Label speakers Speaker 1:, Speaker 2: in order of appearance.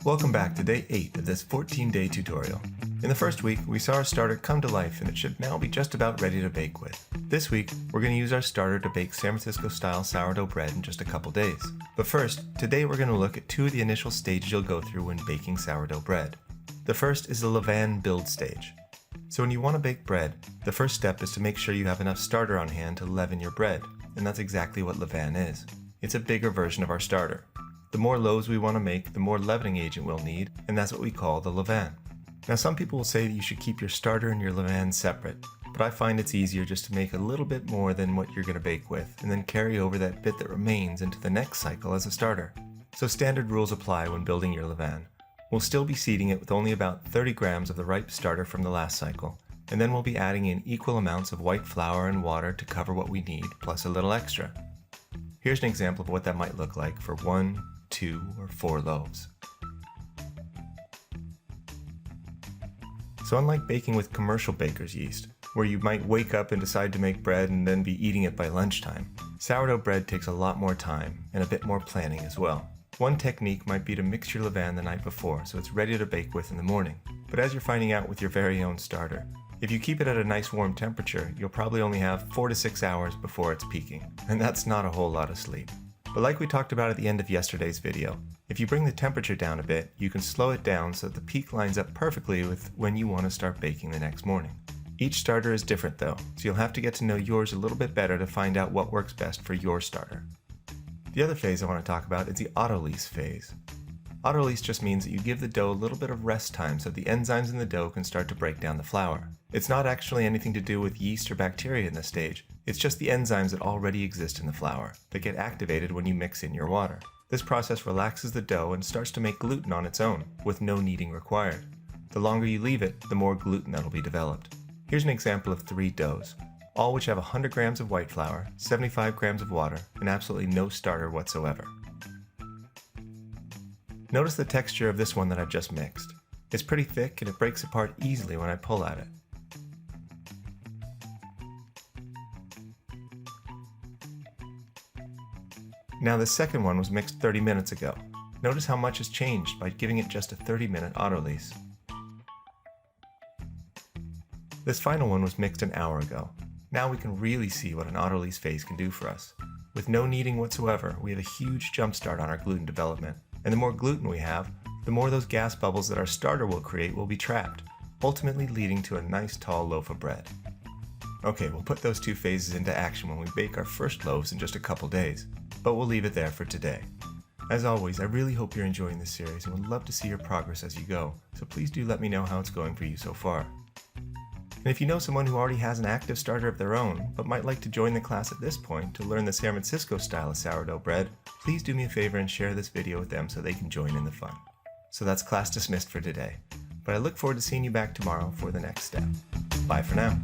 Speaker 1: Welcome back to day 8 of this 14-day tutorial. In the first week, we saw our starter come to life and it should now be just about ready to bake with. This week, we're going to use our starter to bake San Francisco-style sourdough bread in just a couple days. But first, today we're going to look at 2 of the initial stages you'll go through when baking sourdough bread. The first is the Levain build stage. So when you want to bake bread, the first step is to make sure you have enough starter on hand to leaven your bread, and that's exactly what Levain is. It's a bigger version of our starter. The more loaves we want to make, the more leavening agent we'll need, and that's what we call the levain. Now some people will say that you should keep your starter and your levain separate, but I find it's easier just to make a little bit more than what you're going to bake with, and then carry over that bit that remains into the next cycle as a starter. So standard rules apply when building your levain. We'll still be seeding it with only about 30 grams of the ripe starter from the last cycle, and then we'll be adding in equal amounts of white flour and water to cover what we need, plus a little extra. Here's an example of what that might look like for 1, 2, or 4 loaves. So unlike baking with commercial baker's yeast, where you might wake up and decide to make bread and then be eating it by lunchtime, sourdough bread takes a lot more time and a bit more planning as well. One technique might be to mix your levain the night before so it's ready to bake with in the morning. But as you're finding out with your very own starter, if you keep it at a nice warm temperature, you'll probably only have 4 to 6 hours before it's peaking, and that's not a whole lot of sleep. But like we talked about at the end of yesterday's video, if you bring the temperature down a bit, you can slow it down so that the peak lines up perfectly with when you want to start baking the next morning. Each starter is different though, so you'll have to get to know yours a little bit better to find out what works best for your starter. The other phase I want to talk about is the Autolyse phase. Autolyse just means that you give the dough a little bit of rest time so the enzymes in the dough can start to break down the flour. It's not actually anything to do with yeast or bacteria in this stage, it's just the enzymes that already exist in the flour that get activated when you mix in your water. This process relaxes the dough and starts to make gluten on its own, with no kneading required. The longer you leave it, the more gluten that'll be developed. Here's an example of 3 doughs, all which have 100 grams of white flour, 75 grams of water, and absolutely no starter whatsoever. Notice the texture of this one that I've just mixed. It's pretty thick and it breaks apart easily when I pull at it. Now the second one was mixed 30 minutes ago. Notice how much has changed by giving it just a 30-minute autolyse. This final one was mixed an hour ago. Now we can really see what an Autolyse phase can do for us. With no kneading whatsoever, we have a huge jump start on our gluten development. And the more gluten we have, the more those gas bubbles that our starter will create will be trapped, ultimately leading to a nice tall loaf of bread. Okay, we'll put those 2 phases into action when we bake our first loaves in just a couple days, but we'll leave it there for today. As always, I really hope you're enjoying this series and would love to see your progress as you go, so please do let me know how it's going for you so far. And if you know someone who already has an active starter of their own, but might like to join the class at this point to learn the San Francisco style of sourdough bread, please do me a favor and share this video with them so they can join in the fun. So that's class dismissed for today, but I look forward to seeing you back tomorrow for the next step. Bye for now.